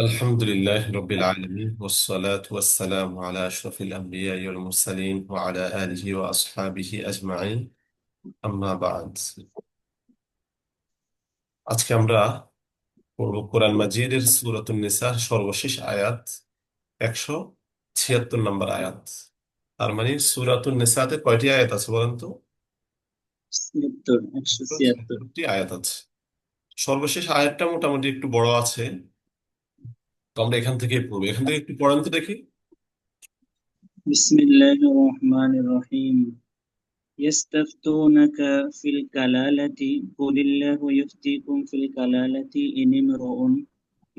الحمد لله رب العالمين والصلاة والسلام على أشرف الأنبياء والمرسلين وعلى آله وأصحابه أجمعين أما بعد আজকে আমরা পড়ব কোরআন মাজিদের সূরাতুন নিসার সর্বশেষ আয়াত 176 নম্বর আয়াত। তার মানে সূরাতুন নিসাতে কয়টি আয়াত আছে বলেন তো? 76 176। 76টি আয়াত আছে। সর্বশেষ আয়াতটা মোটামুটি একটু বড় আছে, তো আমরা এখান থেকে পড়বো। এখান থেকে একটু পড়েন তো দেখি। بسم الله الرحمن الرحيم. يستفتونك في الكلالة، قل الله يفتيكم في الكلالة إن امرؤ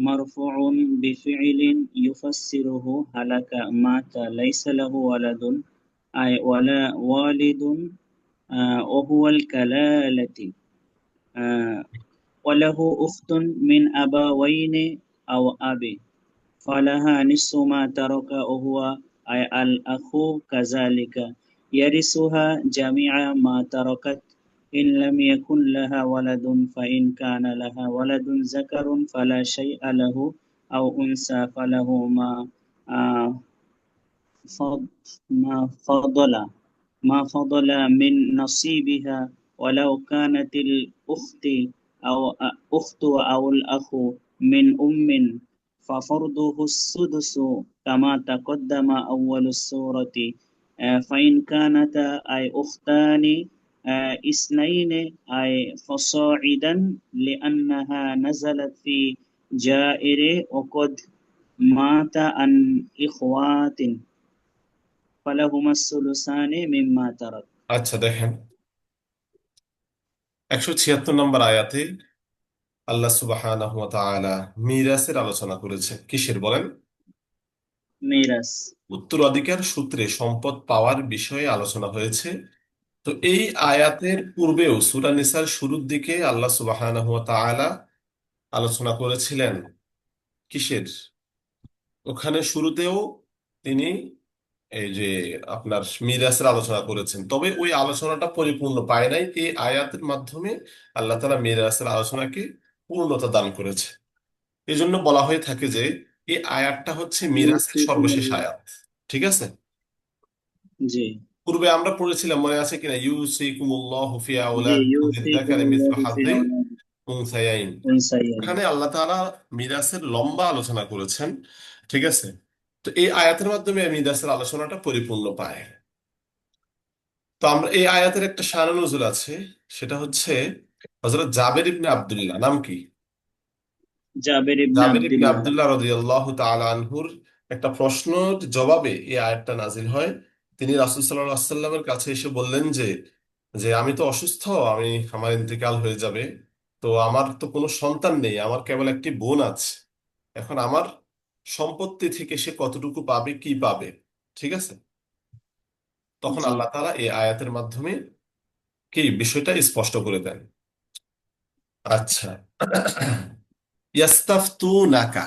مرفوع بفعل يفسره هلك مات ليس له ولد أي ولا والد، وهو الكلالة. آه، وله أخت من أبوين أو أبي فلها نصف ما ترك وهو أي الأخ كذلك يرثها جميع ما تركت إن لم يكن لها ولد، فإن كان لها ولد ذكر فلا شيء له، أو أنثى فله آه، ما فضل من نصيبها، ولو كانت الأخت أو أخت أو الأخ من أم ففرضه السدس كما تقدم أول السورة. فإن كانتا أي أختان اثنين أي فصاعدا، لأنها نزلت في جائر وقد مات عن إخوات فلهما الثلثان مما ترك. আচ্ছা, দেখেন 176 নম্বর আয়াতে আল্লাহ সুবহানাহু ওয়া তাআলা মিরাসের আলোচনা করেছেন। কিসের বলেন? মিরাস। উত্তরাধিকার সূত্রে সম্পদ পাওয়ার বিষয়ে আলোচনা হয়েছে। তো এই আয়াতের পূর্বেও সূরা নিসার শুরুর দিকে আল্লাহ সুবহানাহু ওয়া তাআলা আলোচনা করেছিলেন কিসের? ওখানে শুরুতেও তিনি এই যে আপনার মিরাসের আলোচনা করেছেন, তবে ওই আলোচনাটা পরিপূর্ণ পায় নাই। এই আয়াতের মাধ্যমে আল্লাহ তাআলা মিরাসের আলোচনাকে পূর্ণতা দান করেছে। এই জন্য বলা হয়ে থাকে যে এই আয়াতটা হচ্ছে মিরাজের সর্বশেষ ইউসিকুমুল্লাহ। আয়াত। ঠিক আছে? জি। পূর্বে আমরা পড়েছিলাম, মনে আছে কিনা, ইউসিকুমুল্লাহু ফি জি, আওলাদিকুম লিযযাকারি মিসলু ইউসিকুমুল্লাহু ফি হাজ্জিল আওলাদিকুম উনসায়াইন। উনসাইয়্যিন। এখানে আল্লাহ তাআলা মিরাসের লম্বা আলোচনা করেছেন। ঠিক আছে? তো এই আয়াতের মাধ্যমে মিরাসের আলোচনাটা পরিপূর্ণ পায়। তো আমরা এই আয়াতের একটা শান নজুল আছে, সেটা হচ্ছে হযরত জাবের ইবনে আব্দুল্লাহ, নাম কি? জাবের ইবনে জাবের ইবনে আব্দুল্লাহ। আব্দুল্লাহ রাদিয়াল্লাহু তাআলা আনহুর একটা প্রশ্নের জবাবে এই আয়াতটা নাজিল হয়। তিনি রাসূল সাল্লাল্লাহু আলাইহি ওয়াসাল্লামের কাছে এসে বললেন যে যে আমি তো অসুস্থ, আমার ইন্তেকাল হয়ে যাবে। তো আমার তো কোনো সন্তান নেই, আমার কেবল একটি বোন আছে। এখন আমার সম্পত্তি থেকে সে কতটুকু পাবে, কি পাবে? ঠিক আছে? তখন জি। আল্লাহ তাআলা এই আয়াতের মাধ্যমে কি বিষয়টা স্পষ্ট করে দেন। আচ্ছা, ইয়াস্তাফতুনাকা,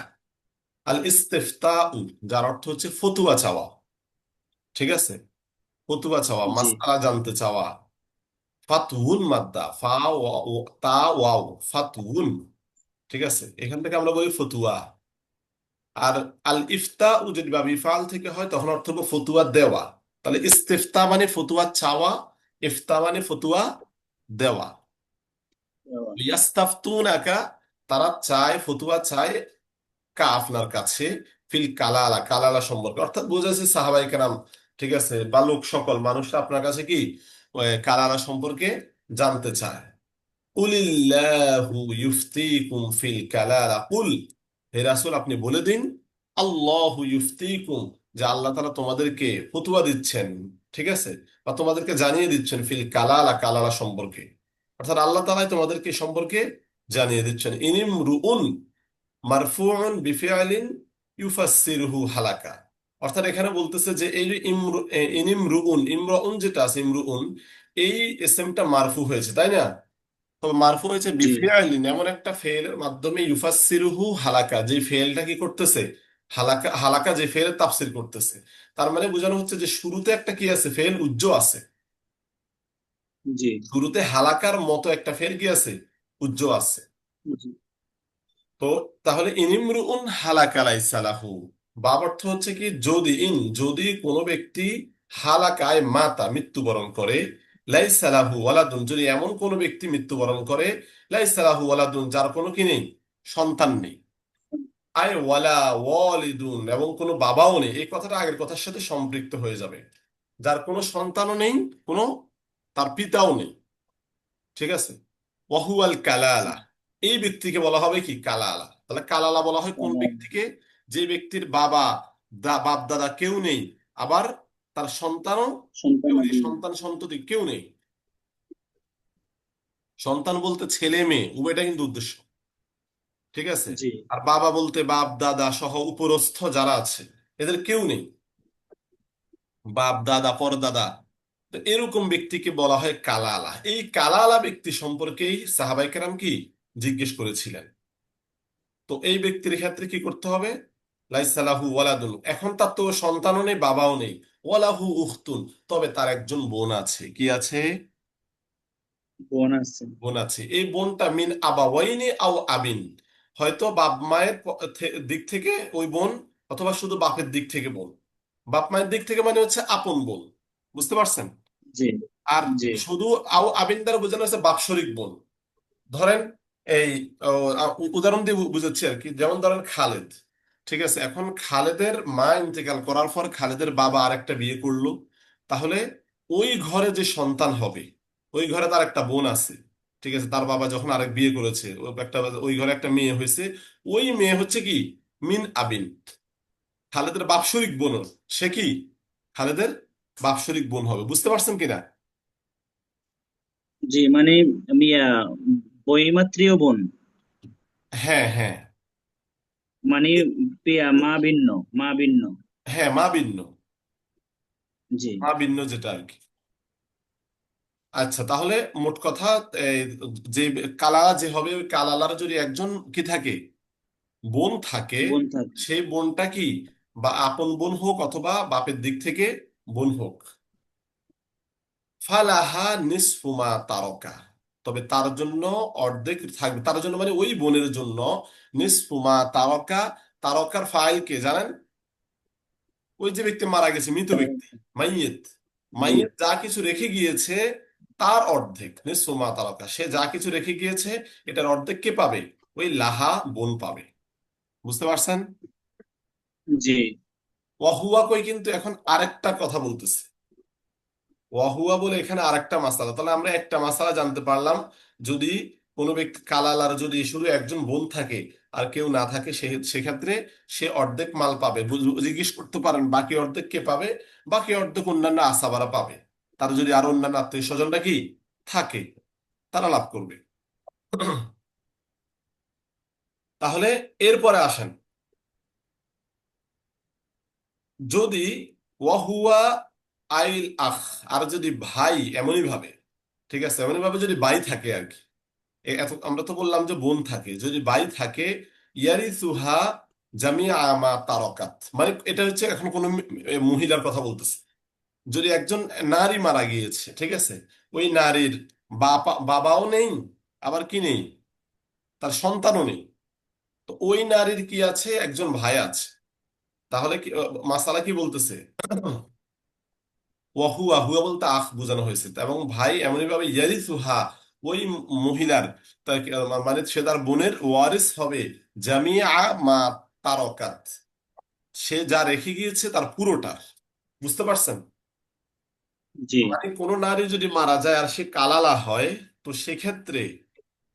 আল ইস্তিফতাউ, যার অর্থ হচ্ছে ফতুয়া চাওয়া। ঠিক আছে? ফতুয়া চাওয়া, জি। মাসআলা জানতে চাওয়া। ফাতউন মাদ্দা, ফা তা ওয়াও, ফাতউন। ঠিক আছে? এখান থেকে আমরা বলি ফতুয়া। আর আল ইফতা যদি বা বিফাল থেকে হয় তখন অর্থ হবে ফতুয়া দেওয়া। তাহলে ইস্তিফতা মানে ফতুয়া চাওয়া, ইফতা মানে ফতুয়া দেওয়া। ইয়াস্তাফতুনাকা, তারা চায়, ফতুয়া চায় আপনার কাছে, ফিল কালালা, কালালা সম্পর্কে, অর্থাৎ বোঝাচ্ছে সাহাবাই কেরাম, ঠিক আছে, বা লোক সকল মানুষরা আপনার কাছে কি ওই কালালা সম্পর্কে জানতে চায়। কুলিল্লাহু ইউফতিকুম ফিল কালালা, কুল, হে রাসূল আপনি বলে দিন, আল্লাহু ইউফতিকুম, যে আল্লাহ তাআলা তোমাদেরকে ফতোয়া দিচ্ছেন। ঠিক আছে? বা তোমাদেরকে জানিয়ে দিচ্ছেন ফিল কালালা, কালালা সম্পর্কে। অর্থাৎ আল্লাহ তাআলাই তোমাদেরকে সম্পর্কে জানিয়ে দিচ্ছেন। ইনিমরুউন মারফুউন বিফিআলিন ইউফাসসিরুহু হালাকা। অর্থাৎ এখানে বলতেছে যে এই যে ইনিমরুউন, ইমরাউন যেটা আছে, ইমরুউন, এই ইসমটা মারফু হয়েছে, তাই না? তবে মারফু হয়েছে জি। বিফিআলিন, এমন একটা ফেলের মাধ্যমে, ইউফাসসিরুহু হালাকা, যে ফেলটা কি করতেছে, হালাকা, হালাকা যে ফেলের তাফসীর করতেছে। তার মানে বোঝানো হচ্ছে যে শুরুতে একটা কি আছে, ফেল উজ্জ আছে। জি। শুরুতে হালাকার মতো একটা ফেল কি আছে, উজ্জ আছে। জি। তো তাহলে ইনিমরুউন হালাকা লাইসা লাহু, বাব অর্থ হচ্ছে কি যদি, যদি কোনো ব্যক্তি হালাকায় মাতা মৃত্যুবরণ করে, লাইসা লাহু ওয়ালাদুন, যদি এমন কোনো ব্যক্তি মৃত্যুবরণ করে, লাইসা লাহু ওয়ালাদুন, যার কোনো কি নেই, সন্তান নেই, আয় ওয়ালা ওয়ালিদুন, এবং কোনো বাবাও নেই, এই কথাটা আগের কথার সাথে সম্পৃক্ত হয়ে যাবে। যার কোনো সন্তানও নেই, কোনো তার পিতাও নেই, ঠিক আছে। ওয়াহুয়াল কালালা, এই ব্যক্তিকে বলা হবে কি কালালা। তাহলে কালালা বলা হয় কোন ব্যক্তিকে? যে ব্যক্তির বাবা, বাপ দাদা কেউ নেই, আবার তার সন্তানও কেউ নেই, সন্তানাদি। সন্তান সন্ততি কেউ নেই। সন্তান বলতে ছেলে মেয়ে উভয়টা কিন্তু উদ্দেশ্য, ঠিক আছে। জি। আর বাবা বলতে বাপ দাদা সহ উপরস্থ যারা আছে, এদের কেউ নেই, বাপ দাদা পরদাদা। তো এরকম ব্যক্তিকে বলা হয় কালালা। এই কালালা ব্যক্তি সম্পর্কেই সাহাবাই কেরাম কি জিজ্ঞেস করেছিলেন। তো এই ব্যক্তির ক্ষেত্রে কি করতে হবে? লাইসালাহু ওয়ালাদুন, এখন তার তো সন্তানও নেই, বাবাও নেই। ওয়ালাহু উখতুন, তবে তার একজন বোন আছে। কি আছে? বোন আছে। বোন আছে। এই বোনটা মিন আবাওয়াইনি আও আবিন, হয়তো বাপ মায়ের দিক থেকে ওই বোন, অথবা শুধু বাপের দিক থেকে বোন। বাপ মায়ের দিক থেকে মানে হচ্ছে আপন বোন, বুঝতে পারছেন? জি। আর জি। শুধু আও আবিন দ্বারা বোঝানো হচ্ছে বাৎসরিক বোন। ধরেন এই ও, উদাহরণ দিয়ে বুঝাচ্ছি আর কি। যেমন ধরেন খালেদ, ঠিক আছে, এখন খালেদের মা ইন্তেকাল করার পর খালেদের বাবা আরেকটা বিয়ে করলো। তাহলে ওই ঘরে যে সন্তান হবে, ওই ঘরে তার একটা বোন আছে, ঠিক আছে। তার বাবা যখন আরেক বিয়ে করেছে, ওই ঘরে একটা মেয়ে হয়েছে। ওই মেয়ে হচ্ছে কি মিন আবিন, খালেদের বাৎসরিক বোন। সে কি খালেদের বাৎসরিক বোন হবে, বুঝতে পারছেন কিনা? জি, মানে মিয়া বইমাত্রীয় বোন, হ্যাঁ হ্যাঁ। মানে মা ভিন্ন, মা ভিন্ন। হ্যাঁ, মা ভিন্ন, জি। মা ভিন্ন যেটা আর কি। আচ্ছা, তাহলে মোট কথা, এই, যে কালালা যে হবে, ওই কালালার যদি একজন কি থাকে, বোন থাকে, বোন থাকে। সেই বোনটা কি বা আপন বোন হোক অথবা বাপের দিক থেকে বোন হোক, ফালাহা নিসফু মা তারকা, তবে তার জন্য অর্ধেক থাকবে। তার জন্য মানে ওই বোনের জন্য নিসফু মা তারকা। তারকার ফাইল কে জানেন? ওই যে ব্যক্তি মারা গেছে, মৃত ব্যক্তি, মাইয়েত। জি। মাইয়েত যা কিছু রেখে গিয়েছে তার অর্ধেক, নিঃসমা তারকা, সে যা কিছু রেখে গিয়েছে এটার অর্ধেক কে পাবে? ওই লাহা বোন পাবে, বুঝতে পারছেন? জি। ওয়াহুয়া কই কিন্তু এখন আরেকটা কথা বলতেছে। ওয়াহুয়া বলে এখানে আরেকটা মাসালা। তাহলে আমরা একটা মাসালা জানতে পারলাম, যদি কোনো ব্যক্তি কালালার যদি শুধু একজন বোন থাকে আর কেউ না থাকে, সেক্ষেত্রে সে অর্ধেক মাল পাবে। জিজ্ঞেস করতে পারেন বাকি অর্ধেক কে পাবে? বাকি অর্ধেক অন্যান্য আসাবারা পাবে। তার যদি আরো অন্যান্য আত্মীয় স্বজনরা কি থাকে, তারা লাভ করবে। তাহলে এরপরে আসেন, যদি ওয়াহুয়া আইল আখ, আর যদি ভাই এমনই ভাবে, ঠিক আছে, এমনই ভাবে যদি ভাই থাকে আর কি। এত আমরা তো বললাম যে বোন থাকে, যদি ভাই থাকে, ইয়ারিসুহা জামিয়া মা তারকাত, মানে এটা হচ্ছে এখন কোন মহিলার কথা বলতেছে। যদি একজন নারী মারা গিয়েছে, ঠিক আছে, ওই নারীর বাবাও নেই, আবার কি নেই, তার সন্তানও নেই। তো ওই নারীর কি আছে? একজন ভাই আছে। তাহলে কি মাসালা কি বলতেছে? ওয়াহুয়া, হুয়া বলতে আখ বোঝানো হয়েছে, এবং ভাই এমনই ভাবে ইয়ারিসুহা, ওই মহিলার, মানে সে তার বোনের ওয়ারিস হবে, জামিয়া মা তারকাত, সে যা রেখে গিয়েছে তার পুরোটা, বুঝতে পারছেন? জি। মানে কোনো নারী যদি মারা যায় আর সে কালালা হয়, তো সেক্ষেত্রে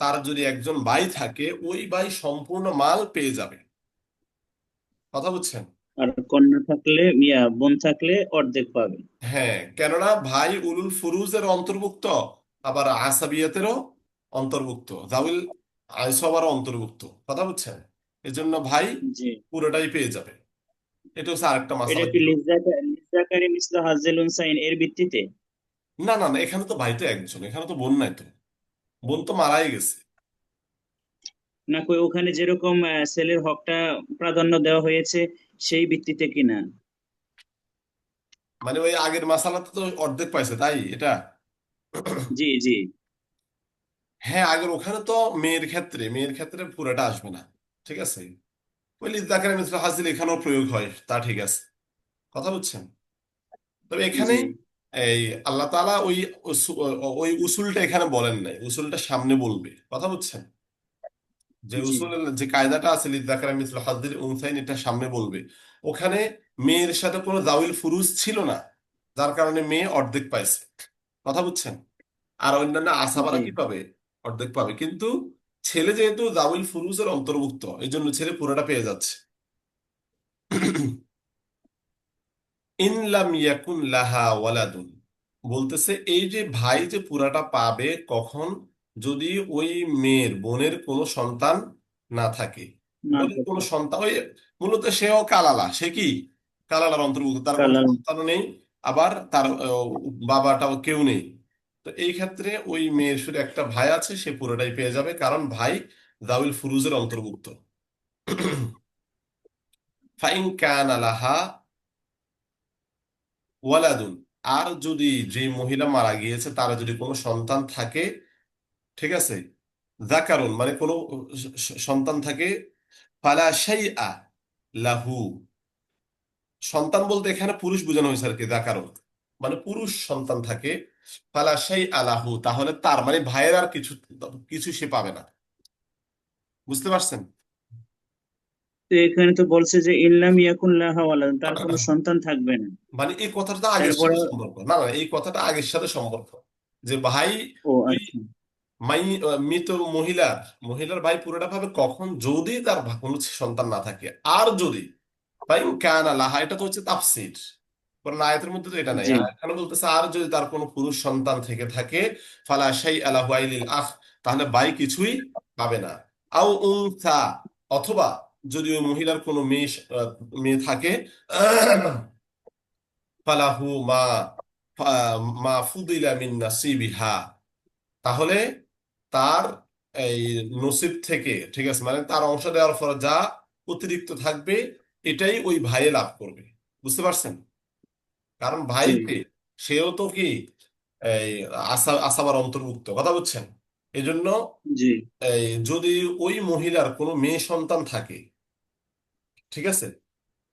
তার যদি একজন ভাই থাকে, ওই ভাই সম্পূর্ণ মাল পেয়ে যাবে। কথা বুঝছেন? আর কন্যা থাকলে, বোন থাকলে অর্ধেক পাবে। হ্যাঁ, কেননা ভাই উলুল ফুরুজের অন্তর্ভুক্ত, আবার আসাবিয়াতেরও অন্তর্ভুক্ত, জাউল আইসবারও অন্তর্ভুক্ত। কথা বুঝছেন? এজন্য ভাই জি। পুরোটাই পেয়ে যাবে। এটা হচ্ছে আরেকটা এটা মাসালা কি ছিল। লিজ্জাকারি মিসলু হাজ্জিল উনসাইন এর ভিত্তিতে? না না না, এখানে তো ভাই তো একজন, এখানে তো বোন নাই তো, বোন তো মারাই গেছে। না কই ওখানে যেরকম ছেলের হকটা প্রাধান্য দেওয়া হয়েছে সেই ভিত্তিতে কিনা? মানে ওই আগের মাসালাতে তো অর্ধেক পাইছে, তাই এটা। জি। জি। হ্যাঁ, আগের ওখানে তো মেয়ের ক্ষেত্রে পুরোটা আসবে না, ঠিক আছে, ওই লিদ্দাকারে মিসল হাজিল এখানেও প্রয়োগ হয়, তা ঠিক আছে, কথা বুঝছেন? তবে এখানে জি এই আল্লাহ তাআলা ওই উসুলটা এখানে বলেন নাই, উসুলটা সামনে বলবে, কথা বুঝছেন? যে জি। উসুলের যে কায়দাটা আছে লিদ্দাকারে মিসল হাজিল উনসাইন, এটা সামনে বলবে। ওখানে মেয়ের সাথে কোনো দাউল ফুরুজ ছিল না, যার কারণে মেয়ে অর্ধেক পাইছে, কথা বুঝছেন? আর অন্যান্য আসাবারা জি। কি পাবে? অর্ধেক পাবে। কিন্তু ছেলে যেহেতু দাউল ফুরুজের অন্তর্ভুক্ত, এই জন্য ছেলে পুরোটা পেয়ে যাচ্ছে। ইন লাম ইয়াকুন লাহা ওয়ালাদুন, বলতেছে এই যে ভাই যে পুরাটা পাবে কখন, যদি ওই মেয়ের বোনের কোনো সন্তান না থাকে। না বোনের কোনো থাকে। সন্তান ওই, মূলত সেও কালালা, সে কি কালালার অন্তর্ভুক্ত, তার কোনো কালাল। সন্তানও নেই, আবার তার বাবাটাও কেউ নেই। তো এই ক্ষেত্রে ওই মেয়ের শুধু একটা ভাই আছে, সে পুরোটাই পেয়ে যাবে, কারণ ভাই দাউল ফুরুজের অন্তর্ভুক্ত। ফাইন কান আলাহা ওয়ালাদুন, আর যদি যে মহিলা মারা গিয়েছে তার যদি কোনো সন্তান থাকে, ঠিক আছে, যাকারুন মানে কোনো সন্তান থাকে, ফালা শাইআ লাহু, সন্তান বলতে এখানে পুরুষ বোঝানো হয়েছে আর কি, যাকারুন মানে পুরুষ সন্তান থাকে, ফালা শাইআ লাহু, তাহলে তার মানে ভাইয়ের আর কিছু কিছু সে পাবে না। বুঝতে পারছেন? তো এখানে তো বলছে যে ইল্লাম ইয়াকুন লাহা ওয়ালাদ, তার কোনো সন্তান থাকবে না। মানে এই কথাটা তো আগের এরপরে। সাথে সম্পর্ক, না না, এই কথাটা আগের সাথে সম্পর্ক, যে ভাই ও ওই আচ্ছা। মাই মৃত মহিলার মহিলার ভাই পুরোটা পাবে কখন, যদি তার কোনো সন্তান না থাকে। আর যদি ভাই কান আলাহা, এটা তো হচ্ছে তাফসীর, কারণ আয়াতের মধ্যে তো এটা নাই, জি এখানে বলতেছে আর যদি তার কোনো পুরুষ সন্তান থেকে থাকে, ফালা শাই আলাহু আইলিল আখ, তাহলে ভাই কিছুই পাবে না। আও উনসা, অথবা যদি ওই মহিলার কোনো মেয়ে থাকে, ফালাহু মা ফুদিলা মিন নাসিবিহা, তাহলে তার এই নসিব থেকে, ঠিক আছে, মানে তার অংশ দেওয়ার পর যা অতিরিক্ত থাকবে, এটাই ওই ভাইয়ে লাভ করবে। বুঝতে পারছেন? কারণ ভাই জি যে, সেও তো কি এই আসাবার অন্তর্ভুক্ত, কথা বুঝছেন? এই জন্য জি এই যদি ওই মহিলার কোনো মেয়ে সন্তান থাকে, ঠিক আছে,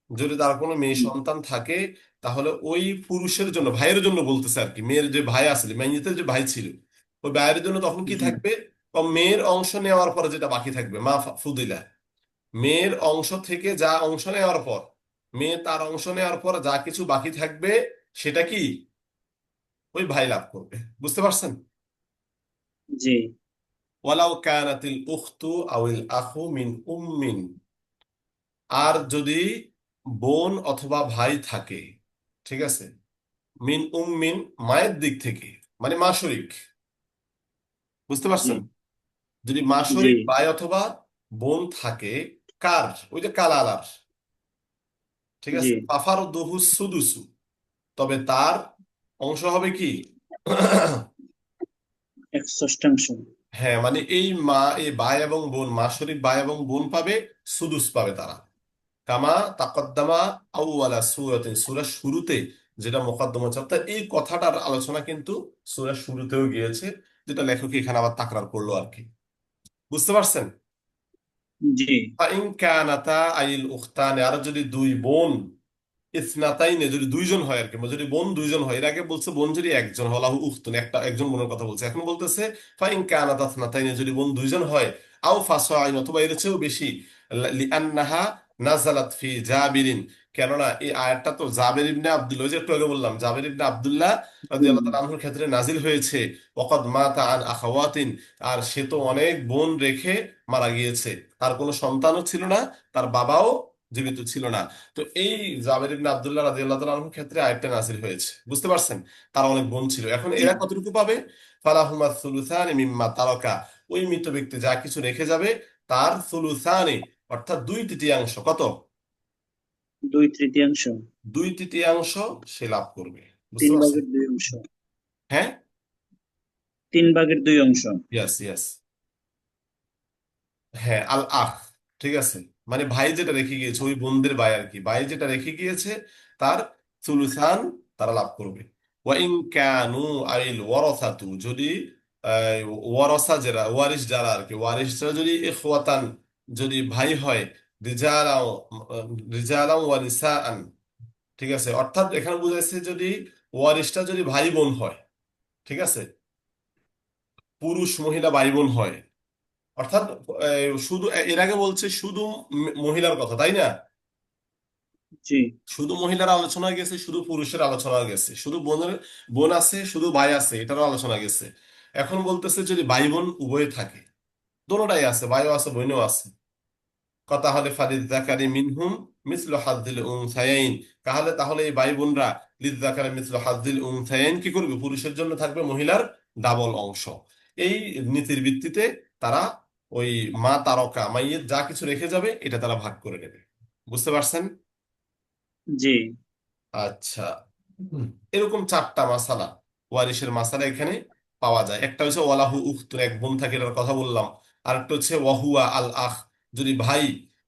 যদি তার কোনো মেয়ে হুম, সন্তান থাকে, তাহলে ওই পুরুষের জন্য, ভাইয়ের জন্য বলতেছে আর কি, মেয়ের যে ভাই আসলে মেয়েদের যে ভাই ছিল, ওই ভাইয়ের জন্য তখন কি জি থাকবে? ও মেয়ের অংশ নেওয়ার পরে যেটা বাকি থাকবে, মা ফুদিলা, মেয়ের অংশ থেকে যা অংশ নেওয়ার পর, মেয়ে তার অংশ নেওয়ার পর যা কিছু বাকি থাকবে, সেটা কি ওই ভাই লাভ করবে। বুঝতে পারছেন? জি ওয়ালাউ কানাতিল উখতু আউল আখু মিন উম্মিন, আর যদি বোন অথবা ভাই থাকে, ঠিক আছে, মিন উম্মিন মায়ের দিক থেকে, মানে মা শরিক। বুঝতে জি পারছেন? যদি মা জি শরিক ভাই অথবা বোন থাকে, কার, ওই যে কালালার, ঠিক জি। আছে, পাফার দহু সুদুসু, তবে তার অংশ হবে কি? এক ষষ্ঠাংশ। হ্যাঁ, মানে এই ভাই এবং বোন, মা শরিক ভাই এবং বোন পাবে, সুদুস পাবে তারা। কামা তাকদ্দামা আউওয়ালা সূরাতিন, সূরার শুরুতে যেটা মোকদ্দমা আছে, অর্থাৎ এই কথাটার আলোচনা কিন্তু সূরার শুরুতেও গিয়েছে, যেটা লেখক এখানে আবার তাকরার করলো আর কি। বুঝতে পারছেন? জি ফাইন কানাতা আইল উখতানে, আর যদি দুই বোন, ইসনাতাইনে যদি দুইজন হয় আর কি, মানে যদি বোন দুইজন হয়, এর আগে বলছে বোন যদি একজন হয়, লাহু উখতুন একজন বোনের কথা বলছে, এখন বলতেছে ফাইন কানাতা ইসনাতাইনে, যদি বোন দুইজন হয়, আও ফাসআইন অথবা এর চেয়েও বেশি, লিআন্নাহা নাযালাত ফি জাবিরিন, কেননা এই আয়াতটা তো জাবের ইবনে আব্দুল্লাহ, ওই যে একটু আগে বললাম জাবের ইবনে আব্দুল্লাহ হুম, রাদিয়াল্লাহু তাআলা আনহুর ক্ষেত্রে নাজিল হয়েছে। ওয়াকাদ মাতা আন আখাওয়াতিন, আর সে তো অনেক বোন রেখে মারা গিয়েছে, তার কোনো সন্তানও ছিল না, তার বাবাও জীবিত ছিল না। তো এই জাবের ইবনে আব্দুল্লাহ রাদিয়াল্লাহু তাআলা আনহুর ক্ষেত্রে আয়াতটা নাযিল হয়েছে। বুঝতে পারছেন? তার অনেক বোন ছিল, এখন জি। এরা কতটুকু পাবে? ফালাহুমা সুলুসানি মিম্মা তারাকা, ওই মৃত ব্যক্তি যা কিছু রেখে যাবে, তার সুলুসানি, অর্থাৎ দুই তৃতীয়াংশ, কত? দুই তৃতীয়াংশ। দুই তৃতীয়াংশ সে লাভ করবে। বুঝতে তিন পারছেন? ভাগের দুই অংশ। হ্যাঁ, তিন ভাগের দুই অংশ। ইয়েস ইয়েস, হ্যাঁ, আল আখ, ঠিক আছে, মানে ভাই যেটা রেখে গিয়েছে, ওই বোনদের ভাই আর কি, ভাই যেটা রেখে গিয়েছে তার সুলুসান তারা লাভ করবে। ওয়াইন কানু আইল ওয়ারাসাতু, যদি ওয়ারসা যারা ওয়ারিস যারা আর কি, ওয়ারিসরা যদি ইখওয়াতান যদি ভাই হয়, রিজালাও রিজালাও ওয়া নিসাআন, ঠিক আছে, অর্থাৎ এখানে বুঝাইছে যদি ওয়ারিশটা যদি ভাই বোন হয়, ঠিক আছে, পুরুষ মহিলা ভাই বোন হয়, অর্থাৎ শুধু এর আগে বলছে শুধু মহিলার কথা, তাই না? জি। শুধু মহিলার আলোচনা গেছে, শুধু পুরুষের আলোচনা গেছে, শুধু বোন আছে, শুধু ভাই আছে, এটারও আলোচনা গেছে। এখন বলতেছে যদি ভাই বোন উভয়ে থাকে, দোনোটাই আছে, ভাইও আছে বোনও আছে, কথা হলে ফালিয-যাকারি মিনহুম মিসলু হাযযিল উনসায়াইন, তাহলে তাহলে এই ভাই বোনরা লিয-যাকারি মিসলু হাযযিল উনসায়াইন কি করবে, পুরুষের জন্য থাকবে মহিলার ডাবল অংশ। এই নীতির ভিত্তিতে তারা ওই মা তারকা মাইয়ের যা কিছু রেখে যাবে এটা তারা ভাগ করে নেবে। বুঝতে পারছেন? জি। আচ্ছা। হুম। এরকম চারটা মাসালা, ওয়ারিশের মাসালা এখানে পাওয়া যায়। একটা হচ্ছে ওয়ালাহু উখতুন, এক বোন থাকে, এটার কথা বললাম। আরেকটা হচ্ছে ওয়াহুয়া আল আখ, যদি ভাই,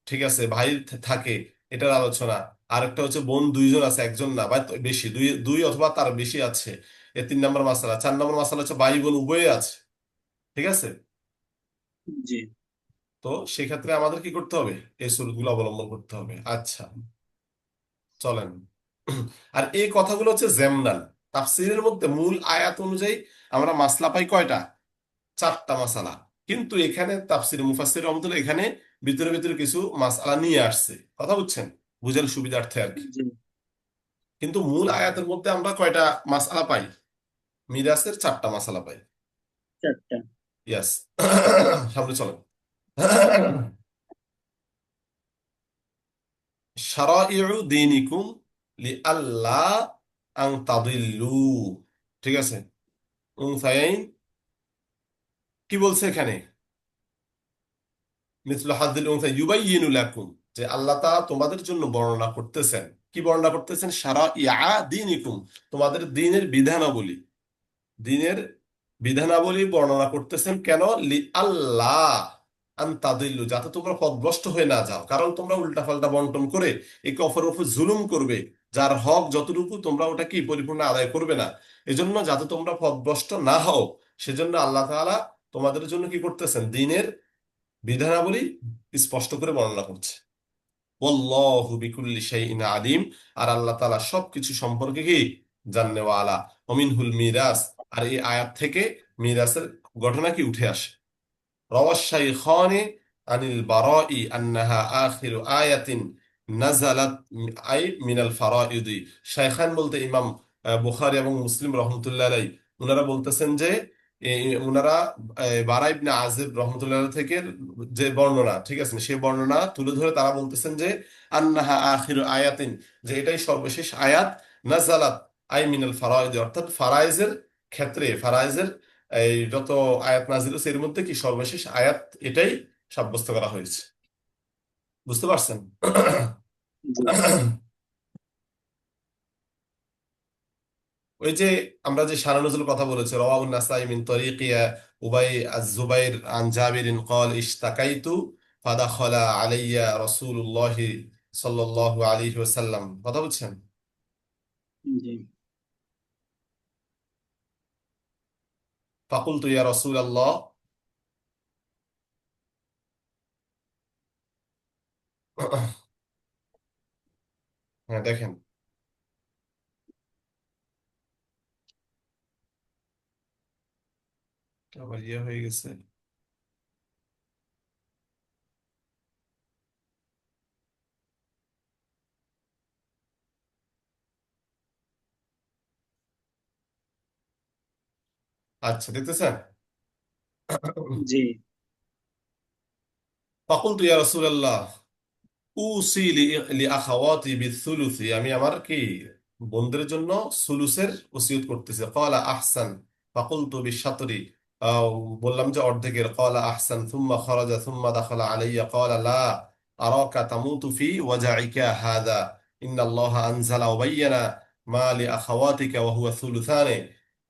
ঠিক আছে, ভাই থাকে, এটার আলোচনা। আরেকটা হচ্ছে বোন দুইজন আছে, একজন না বা বেশি, দুই দুই অথবা তার বেশি আছে, এ 3 নম্বর মাসালা। 4 নম্বর মাসালা হচ্ছে ভাই বোন উভয়ে আছে, ঠিক আছে। জি। তো সেক্ষেত্রে আমাদের কি করতে হবে, এই সুরতগুলো অবলম্বন করতে হবে। আচ্ছা, চলেন। আর এই কথাগুলো হচ্ছে জেমনান, তাফসীরের মধ্যে মূল আয়াত অনুযায়ী আমরা মাসলা পাই কয়টা, চারটা মাসালা। কিন্তু এখানে তাফসীর মুফাসসির রহমাতুল্লাহ এখানে ভিতরে ভিতরে কিছু মাসআলা নিয়ে আসছে, কথা বুঝছেন, বুঝেন সুবিধার্থে আর কি। জি। কিন্তু মূল আয়াতের মধ্যে আমরা কয়টা মাসআলা পাই, মিরাসের চারটা মাসালা পাই। চারটা। ইয়াস। সামনে চলেন। শারাইউ দীনিকুম লিআল্লা আন তাদিল্লু, ঠিক আছে। উনসায়াইন কি বলছে এখানে, মিসলু হাযিল উনসা ইউবাইয়িনু লাকুম, যে আল্লাহ তাআলা তোমাদের জন্য বর্ণনা করতেছেন। কি বর্ণনা করতেছেন, শারাইআ দীনিকুম, তোমাদের দ্বীনের বিধানাবলী, দ্বীনের বিধানাবলী বর্ণনা করতেছেন। কেন, লি আল্লাহ আন তাদিল্লু, যাতে তোমরা পথভ্রষ্ট হয়ে না যাও, কারণ তোমরা উল্টাপাল্টা বন্টন করে একে অপরের উপর জুলুম করবে, যার হক যতটুকু তোমরা ওটা কি পরিপূর্ণ আদায় করবে না। এজন্য যাতে তোমরা পথভ্রষ্ট না হও, সেজন্য আল্লাহ তাআলা তোমাদের জন্য কি করতেছেন, দ্বীনের বিধানাবলী স্পষ্ট করে বর্ণনা করছে। ওয়াল্লাহু বিকুল্লি শাইইন আলিম, আর আল্লাহ তাআলা সবকিছু সম্পর্কে কি জানেওয়ালা। ওমিনহুল মিরাস, আর এই আয়াত থেকে মিরাসের ঘটনা কি উঠে আসে। روى الشيخان عن البراء أنها آخر آية نزلت أي من الفرائض। শাইখান বলতে ইমাম বুখারী এবং মুসলিম রহমতুল্লাহ আলাই, ওনারা বলতেছেন যে ওনারা বারা ইবনে আযিব রহমতুল্লাহ আলাইহি থেকে যে বর্ণনা, ঠিক আছে, সেই বর্ণনা তুলে ধরে তারা বলতেছেন যে আন্নাহা আখিরু আয়াতিন, যে এটাই সর্বশেষ আয়াত, নাজালাত আই মিনাল ফারাইদ, অর্থাৎ ফারাইজের ক্ষেত্রে, ফারাইজের এই যত আয়াত নাজিল হয়েছে এর মধ্যে কি সর্বশেষ আয়াত এটাই সাব্যস্ত করা হয়েছে। বুঝতে পারছেন? জি। ওই যে আমরা যে শানে নজুল কথা বলেছি, রাওয়াহুন নাসাই মিন তরিকিয়া উবাই আজ-জুবাইর আন জাবিরিন ক্বাল ইশতাকাইতু ফাদাখালা আলাইয়া রাসূলুল্লাহি সাল্লাল্লাহু আলাইহি ওয়াসাল্লাম, কথা বুঝছেন। জি। ফাকুলতু ইয়া রাসূলাল্লাহ, হ্যাঁ দেখেন, আবার ইয়ে হয়ে গেছে। আচ্ছা, দেখতেছেন। জি। ফাকুলতু ইয়া রাসূলাল্লাহ উসি লি আখাওয়াতি বিসুলুসি, আমি আমার কি বোনদের জন্য সুলুসের ওসিয়ত করতেছি। ক্বালা আহসান, ফাকুলতু বিশাতরি, বললাম যে অর্ধেকের। ক্বালা আহসান সুম্মা খারাজা সুম্মা দাখালা আলাইয়া ক্বালা লা আরাকা তামুতু ফি ওয়াজাইকা হাযা ইন্নাল্লাহা আনজালা ওয়া বায়্যানা মা লি আখাওয়াতিকা ওয়া হুয়া সুলুসানে।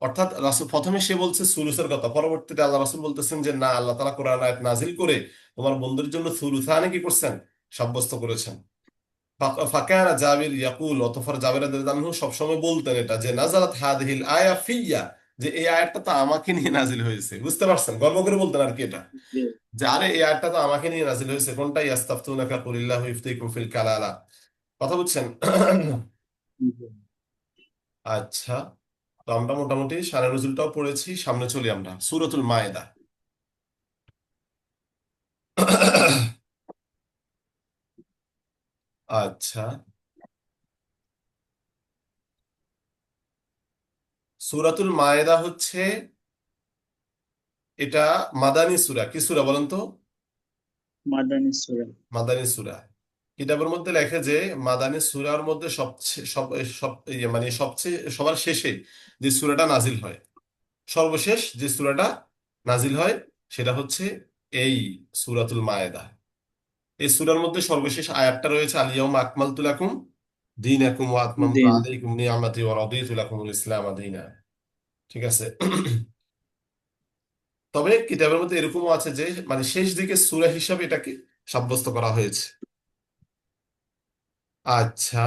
অর্থাৎ রাসূল প্রথমে সে বলছে সুলুসের কথা, পরবর্তীতে আল্লাহ রাসূল বলতেছেন যে না, আল্লাহ তাআলা কোরআন আয়াত নাজিল করে তোমার বন্ধুদের জন্য সুলুসানে কি করছেন, সাব্যস্ত করেছেন। ফাকানা জাবির ইয়াকুল, অতঃপর জাবির রাদিয়াল্লাহু আনহু সবসময় বলতেন এটা, যে নাজালাত হাদিহিল আয়া ফিয়া, যে এই আয়াতটা তো আমাকে নিয়ে নাজিল হয়েছে, বুঝতে পারছেন? গর্ব করে বলতেন আর কি এটা, জি। যে আরে এই আয়াতটা তো আমাকে নিয়ে নাজিল হয়েছে। কোনটা? ইয়াস্তাফতুনাকা কুলিল্লাহু ইফতিকুম ফিল কালালা। কথা বুঝছেন? জি। আচ্ছা, তো আমরা মোটামুটি শানে নজুলটাও পড়েছি, সামনে চলি আমরা সূরাতুল মায়েদা। আচ্ছা, সূরাতুল মায়েদা হচ্ছে, এটা মাদানী সূরা। কি সূরা বলেন তো? মাদানী সূরা। মাদানী সূরা। কিতাবের মধ্যে লেখে যে মাদানী সূরার মধ্যে সবচেয়ে সব মানে সবচেয়ে সবার শেষে যে সূরাটা নাজিল হয়, সর্বশেষ যে সূরাটা নাজিল হয়, সেটা হচ্ছে এই সূরাতুল মায়েদা। এই সূরার মধ্যে সর্বশেষ আয়াতটা রয়েছে আল-ইয়াউমা আকমালতু লাকুম দীনাকুম ওয়া আতমামতু দিন। আলাইকুম নিআমাতি ওয়া রাদিতু লাকুমুল ইসলাম দীনা। ঠিক আছে? তবে কিতাবের মধ্যে এরকমও আছে যে মানে শেষ দিকে সূরা হিসাবে এটাকে সাব্যস্ত করা হয়েছে। আচ্ছা,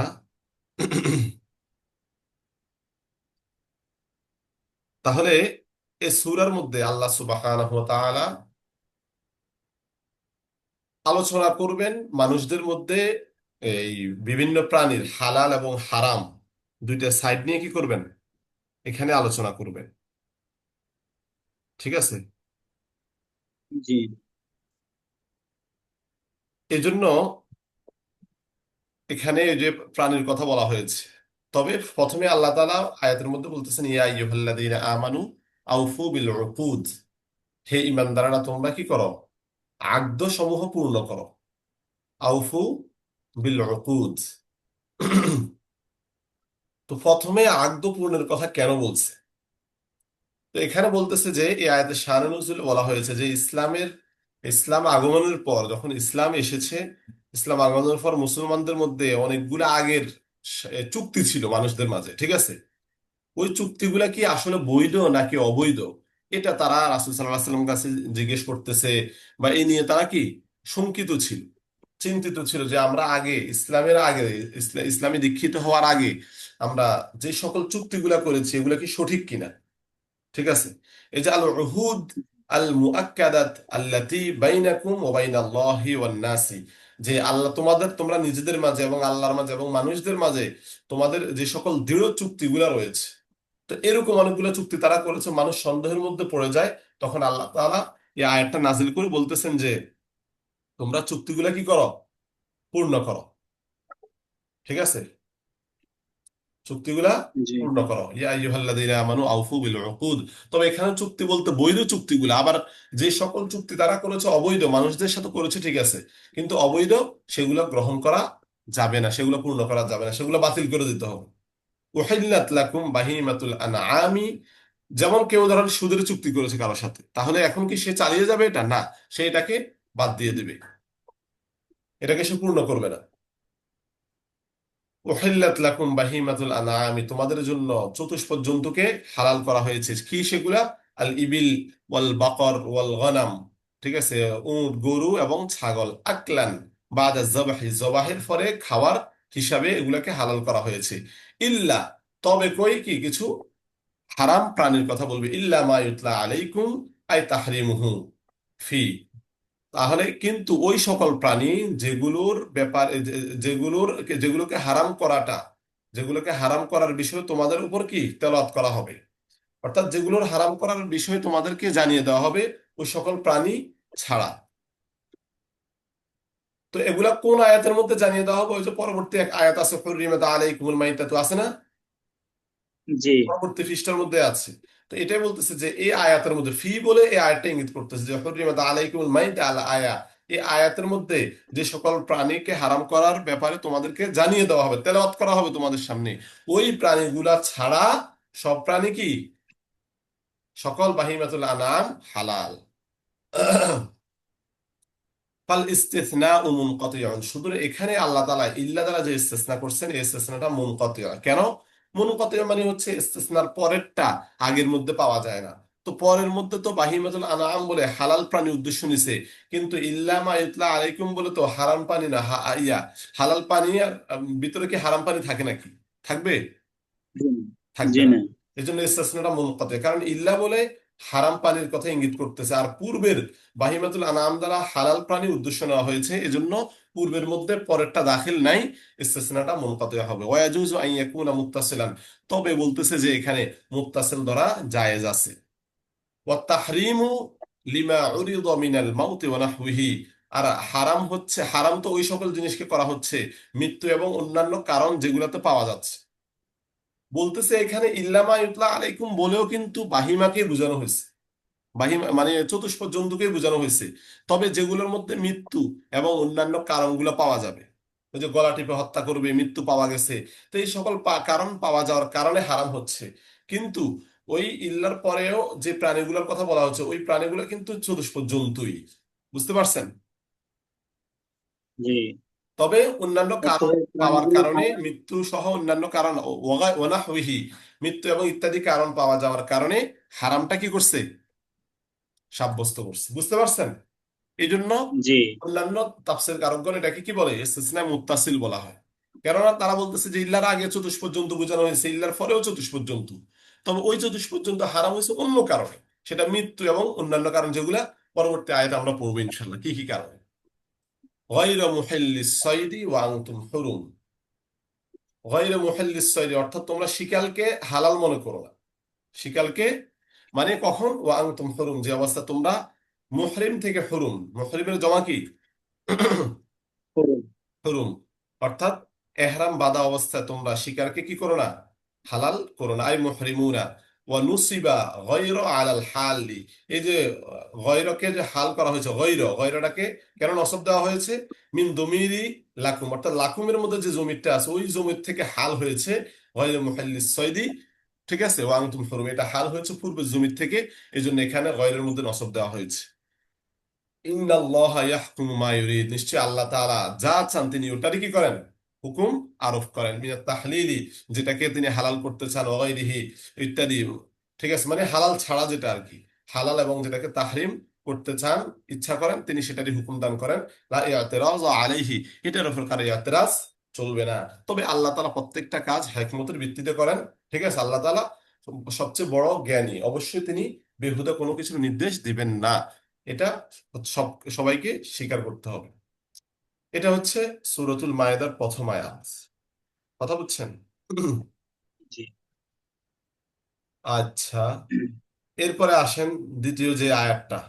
তাহলে এই সূরার মধ্যে আল্লাহ সুবহানাহু ওয়া তাআলা আলোচনা করবেন মানুষদের মধ্যে এই বিভিন্ন প্রাণীর হালাল এবং হারাম দুইটা সাইড নিয়ে কি করবেন, এখানে আলোচনা করবেন। ঠিক আছে? জি। এজন্য এখানে এই যে প্রাণীর কথা বলা হয়েছে। তবে প্রথমে আল্লাহ তাআলা আয়াতের মধ্যে বলতেছেন ইয়া আইয়ুহাল্লাযীনা আমানু আউফু বিল উকুদ। হে ঈমানদাররা, তোমরা কি করো? আগদ সমূহ পূর্ণ করো। আউফু বিল উকুদ। তো প্রথমে আগদ পূর্ণের কথা কেন বলছে? তো এখানে বলতেছে যে এই আয়াতে শানে নুজুলে বলা হয়েছে যে ইসলাম আগমনের পর, যখন ইসলাম এসেছে, ইসলাম আগমনের পর মুসলমানদের মধ্যে অনেকগুলো আগের চুক্তি ছিল মানুষদের মাঝে। ঠিক আছে? ওই চুক্তিগুলা কি আসলে বৈধ নাকি অবৈধ, এটা তারা রাসূল সাল্লাল্লাহু আলাইহি ওয়াসাল্লামের কাছে জিজ্ঞেস করতেছে, বা এই নিয়ে তারা কি শঙ্কিত ছিল, চিন্তিত ছিল যে আমরা আগে ইসলামের আগে ইসলামী দীক্ষিত হওয়ার আগে আমরা যে সকল চুক্তিগুলা করেছি এগুলা কি সঠিক কিনা। ঠিক আছে? এই যে আল উহুদ আল মুআক্কাদাত আল্লাতী বাইনাকুম ওয়া বাইনাল্লাহি ওয়ান নাসি, যে আল্লাহ তোমরা নিজেদের মাঝে এবং আল্লাহর মাঝে এবং মানুষদের মাঝে তোমাদের যে সকল দৃঢ় চুক্তিগুলা রয়েছে। তো এরকম অনেকগুলো চুক্তি তারা করেছে, মানুষ সন্দেহের মধ্যে পড়ে যায়। তখন আল্লাহ তাআলা এই আয়াতটা নাজিল করে বলতেছেন যে তোমরা চুক্তিগুলা কি করো? পূর্ণ করো। ঠিক আছে? চুক্তিগুলা জি। পূর্ণ করো। ইয়া আইয়ুহাল্লাযীনা আমানু আউফু বিল উকুদ। তবে এখানে চুক্তি বলতে বৈধ চুক্তিগুলো, আবার যে সকল চুক্তি তারা করেছে অবৈধ, মানুষদের সাথে করেছে ঠিক আছে, কিন্তু অবৈধ সেগুলো গ্রহণ করা যাবে না, সেগুলো পূর্ণ করা যাবে না, সেগুলো বাতিল করে দিতে হবে। উহিল্লাত লাকুম বাহিমাতুল আনআমি। যেমন কেউ ধরেন সুদের চুক্তি করেছে কারোর সাথে, তাহলে এখন কি সে চালিয়ে যাবে? এটা না, সে এটাকে বাদ দিয়ে দিবে, এটাকে সে পূর্ণ করবে না। উহিল্লাত লাকুম বাহিমাতুল আনআমি, তোমাদের জন্য চতুষ্পদ জন্তুকে হালাল করা হয়েছে। কি সেগুলা? আল ইবিল ওয়াল বাকর ওয়াল গনাম। ঠিক আছে? উট, গরু এবং ছাগল। আকলান বাদা জবাহি, জবাহের পরে খাওয়ার হিসাবে এগুলাকে হালাল করা হয়েছে। ইল্লা, তবে কই কি কিছু হারাম প্রাণীর কথা বলবে। ইল্লা মা ইউতলা আলাইকুম আই তাহরিমুহু ফি। তাহলে কিন্তু ওই সকল প্রাণী যেগুলোর ব্যাপারে যেগুলোকে হারাম করাটা, যেগুলোকে হারাম করার বিষয়ে তোমাদের উপর কি তেলাওয়াত করা হবে, অর্থাৎ যেগুলোর হারাম করার বিষয়ে তোমাদেরকে জানিয়ে দেওয়া হবে, ওই সকল প্রাণী ছাড়া। তো এগুলা কোন আয়াতের মধ্যে জানিয়ে দেওয়া হবে? ওই যে পরবর্তী এক আয়াত আছে, হুররিমাত আলাইকুমুল মাইতাতু, আছে না? জি। পরবর্তী পৃষ্ঠার মধ্যে আছে। তো এটাই বলতেছে যে এই আয়াতের মধ্যে ফি বলে এই আয়াতটা ইঙ্গিত করতেছে যে হুররিমাত আলাইকুমুল মাইতা আল আয়া। এই আয়াতের মধ্যে যে সকল প্রাণীকে হারাম করার ব্যাপারে তোমাদেরকে জানিয়ে দেওয়া হবে, তেলাওয়াত করা হবে তোমাদের সামনে, ওই প্রাণীগুলা ছাড়া সব প্রাণী কি, সকল বাহিমাতুল আনাম হালাল। ফাল ইস্তিসনা ও মুনকাতিউন, শুধু এখানে আল্লাহ তাআলা ইল্লা দ্বারা যে ইস্তিসনা করছেন, এই ইস্তিসনাটা মুনকাতিউ। কেন মুনকাতিউ? মানে হচ্ছে ইস্তিসনার পরেরটা আগের মধ্যে পাওয়া যায় না। তো পরের মধ্যে তো বাহিমাতুল আনআম বলে হালাল প্রাণী উদ্দেশ্য নিছে, কিন্তু ইল্লা মা ইউতলা আলাইকুম বলে তো হারাম পানি না, হালাল পানি। আর ভিতরে কি হারাম পানি থাকে নাকি? থাকবে? জি। থাকবে জি না। না। এই জন্য ইস্তিসনাটা মুনকাতি, কারণ ইল্লা বলে হারাম পানির কথা ইঙ্গিত করতেছে, আর পূর্বের বাহিমাতুল আনাম দ্বারা হালাল প্রাণী উদ্দেশ্য নেওয়া হয়েছে, এজন্য পূর্বের মধ্যে পরেরটা দাখিল নাই, ইস্তিসনাটা মুনকাতি হবে। ওয়ায়াজুজু আন ইয়াকুনা মুত্তাসিলান, তবে বলতেছে যে এখানে মুত্তাসিল ধরা জায়েজ আছে। ওয়া তাহরিমু লিমা উরিদা মিনাল মাউতি ওয়া নাহউহি, আর হারাম হচ্ছে, হারাম তো ওই সকল জিনিসকে করা হচ্ছে মৃত্যু এবং অন্যান্য কারণ যেগুলোতে পাওয়া যাচ্ছে। বলতেছে এখানে ইল্লামা ইউতলা আলাইকুম বলেও কিন্তু বাহিমাকে বোঝানো হয়েছে, বাহিমা মানে চতুষ্পদ জন্তুকে বোঝানো হয়েছে। তবে যেগুলোর মধ্যে মৃত্যু এবং অন্যান্য কারণগুলো পাওয়া যাবে, ওই যে গলা টিপে হত্যা করবে, মৃত্যু পাওয়া গেছে, তো এই সকল কারণ পাওয়া যাওয়ার কারণে হারাম হচ্ছে। কিন্তু ওই ইল্লার পরেও যে প্রাণীগুলোর কথা বলা হচ্ছে, ওই প্রাণীগুলো কিন্তু চতুষ্পদ জন্তুই, বুঝতে পারছেন? জি। তবে অন্যান্য কারণ তারপরে পাওয়ার প্রাণীগুলো কারণে, মৃত্যু সহ অন্যান্য কারণ, ওনাহবিহি, মৃত্যু এবং ইত্যাদি কারণ পাওয়া যাওয়ার কারণে হারামটা কি করছে, সাব্যস্ত করছে, বুঝতে পারছেন? এই জন্য জি। অন্যান্য তাফসীর কারকগণ এটাকে কি বলে, ইসতিসনা মুত্তাসিল বলা হয়। কেননা তারা বলতেছে যে ইল্লার আগে চতুষ্পদ জন্তু বোঝানো হয়েছে, ইল্লার পরেও চতুষ্পদ জন্তু, তবে ওই চতুষ্পদ জন্তু হারাম হয়েছে অন্য কারণে, সেটা মৃত্যু এবং অন্যান্য কারণ, যেগুলা পরবর্তী আয়াতে আমরা পড়বো ইনশাল্লাহ কি কি কারণে। গায়রা মুহিল্লিস সাইদি ওয়া আনতুম হুরুম, গায়রা মুহিল্লিস সাইদি অর্থাৎ তোমরা শিকারকে হালাল মনে করো না। শিকারকে মানে কখন, ওয়া আনতুম হুরুম যে অবস্থা তোমরা মুহরিম থেকে হুরুম, মুহরিমের জমা কি করুন। হুরুম, অর্থাৎ এহরাম বাঁধা অবস্থায় তোমরা শিকারকে কি করো না, হালাল করো না। আই মুহরিমুনা ওয়া নুসিবা গায়রা আলাল হালি, এই যে গায়রাকে যে হাল করা হয়েছে, গায়রাটাকে কেন নসব দেওয়া হয়েছে, মিন দমিরি লাকুম, অর্থাৎ লাকুমের মধ্যে যে জমিরটা আছে ওই জমির থেকে হাল হয়েছে গায়রা মুহাল্লিস সাইদি, ঠিক আছে, ওয়া আনতুম হুরুম, এটা হাল হয়েছে পূর্বের জমির থেকে, এই জন্য এখানে গায়রের মধ্যে নসব দেওয়া হয়েছে। ইন্নাল্লাহা ইয়াহকুমু মা ইউরিদ, নিশ্চয় আল্লাহ তাআলা যা চান তিনি ওটারই কি করেন, হুকুম আরোপ করেন। মিনাত তাহলিলি, যেটাকে তিনি হালাল করতে চান, ওয়া গায়রিহি ইত্যাদি, ঠিক আছে, মানে হালাল ছাড়া যেটা আর কি, হালাল এবং যেটাকে তাহরিম করতে চান, ইচ্ছা করেন তিনি সেটারই হুকুম দান করেন। লা ইআতিরাজ আলাইহি, এটার উপর কারো ইআতিরাজ চলবে না। তবে আল্লাহ তাআলা প্রত্যেকটা কাজ হিকমতের ভিত্তিতে করেন, ঠিক আছে, আল্লাহ তাআলা সবচেয়ে বড় জ্ঞানী, অবশ্যই তিনি বেহুদা কোনো কিছু নির্দেশ দিবেন না, এটা সব সবাইকে স্বীকার করতে হবে। এটা হচ্ছে সূরাতুল মায়েদার প্রথম আয়াত, কথা বুঝছেন? জি। আচ্ছা, এরপরে আসেন দ্বিতীয় যে আয়াতটা,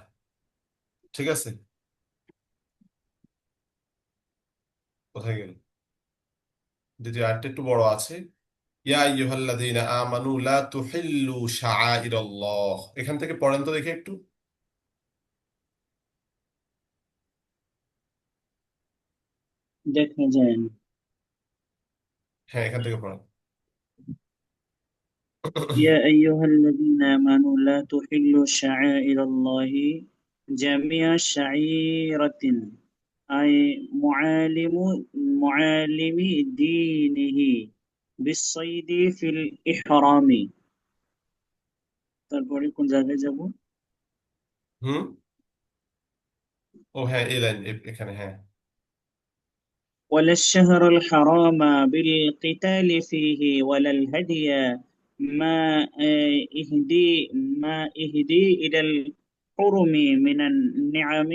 ঠিক আছে, কোথায় গেল, দ্বিতীয় আয়াতটা একটু বড় আছে। ইয়া আইয়ুহাল্লাযীনা আমানু লা তুহিল্লু শাআইরাল্লাহ, এখান থেকে পড়েন তো দেখে একটু। দেখা যায় না। হ্যাঁ, এখান থেকে পড়েন। يا أيها الذين آمنوا لا تحلوا شعائر الله جميع شعيرة، أي معالم دينه بالصيد في الإحرام. তারপরে কোন জায়গায় যাব? হুম, ও হ্যাঁ, এই লাইন এখানে, হ্যাঁ। ولا الشهر الحرام بالقتال فيه ولا الهدي ما إهدي إلى الحرم من النعم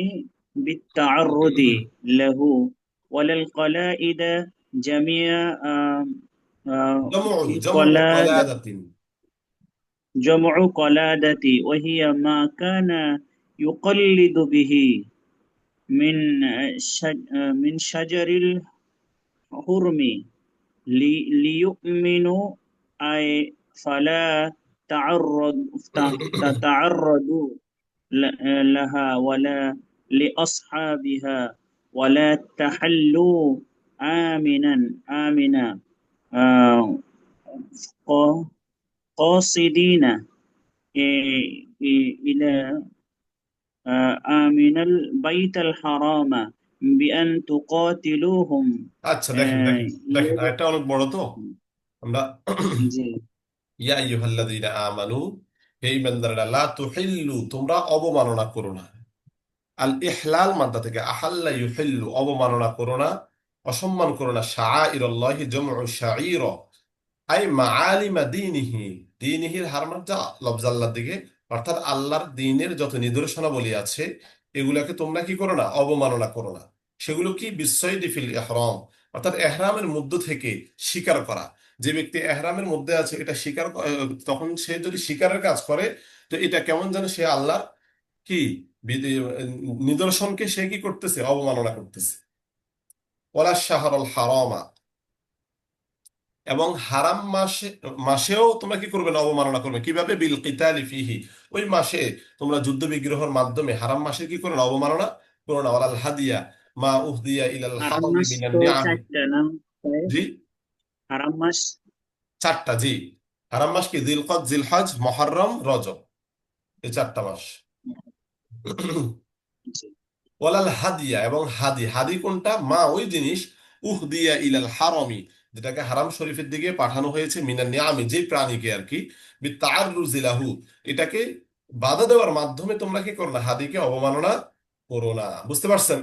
بالتعرض له، ولا القلائد جميع জমউ قلادة. কলাদাতিন। جمع قلادة وهي ما كان يقلد به من من شجر الحرم ليؤمنوا، أي فلا تعرض تتعرضوا لها ولا لأصحابها، ولا تحلوا آمنا آه، قاصدين إلى آمن البيت الحرام بأن تقاتلوهم. আচ্ছা, দেখেন দেখেন দেখেন, আয়াতটা অনেক বড় তো, আমরা জি। ইয়া আইয়ুহাল্লাযীনা আমানু, হে ঈমানদাররা, লা তুহিল্লু তোমরা অবমাননা করো না। আল ইহলাল মাদ্দা থেকে, আহাল্লা ইউহিল্লু অবমাননা করো না, অসম্মান করো না, শাআইরাল্লাহি জামউ শাঈরা, আই মাআলিমা দীনিহি, দীনিহির হারমানটা লফজাল্লার দিকে, অর্থাৎ আল্লাহর দ্বীনের যত নিদর্শনাবলী আছে এগুলাকে তোমরা কি করো না, অবমাননা করো না। সেগুলো কি বিসয়দি ফিল ইহরাম, অর্থাৎ এহরামের মধ্য থেকে শিকার করা। যে ব্যক্তি এহরামের মধ্যে আছে এটা শিকার তখন সে যদি শিকারের কাজ করে, তো এটা কেমন যেন সে আল্লাহর কি নিদর্শনকে সে কি করতেছে, অবমাননা করতেছে। ওয়ালা শাহরুল হারামা, এবং হারাম মাসেও তোমরা কি করবে না, অবমাননা করবে। কিভাবে? বিল কিতালি ফিহি, ওই মাসে তোমরা যুদ্ধ বিগ্রহের মাধ্যমে হারাম মাসে কি করো না, অবমাননা করো না। ওয়ালাল হাদিয়া মা উহদিয়া ইলাল হারাম হারামি মাস মিনান তো নিআমি। চারটা নাম হয়। জি, হারাম মাস। চারটা। জি, হারাম মাস কি জিলকদ, জিলহজ, মুহররম, রজব, এই চারটা মাস। জি। ওয়ালাল হাদিয়া, এবং হাদি, হাদি কোনটা? মা ওই জিনিস, উহদিয়া ইলাল হারামি, যেটাকে হারাম শরীফের দিকে পাঠানো হয়েছে, মিনান নিআমি, যে প্রাণীকে আর কি, বিত্তাআররুজি লাহু, এটাকে বাধা দেওয়ার মাধ্যমে তোমরা কি করো না, হাদিকে অবমাননা করো না। বুঝতে পারছেন?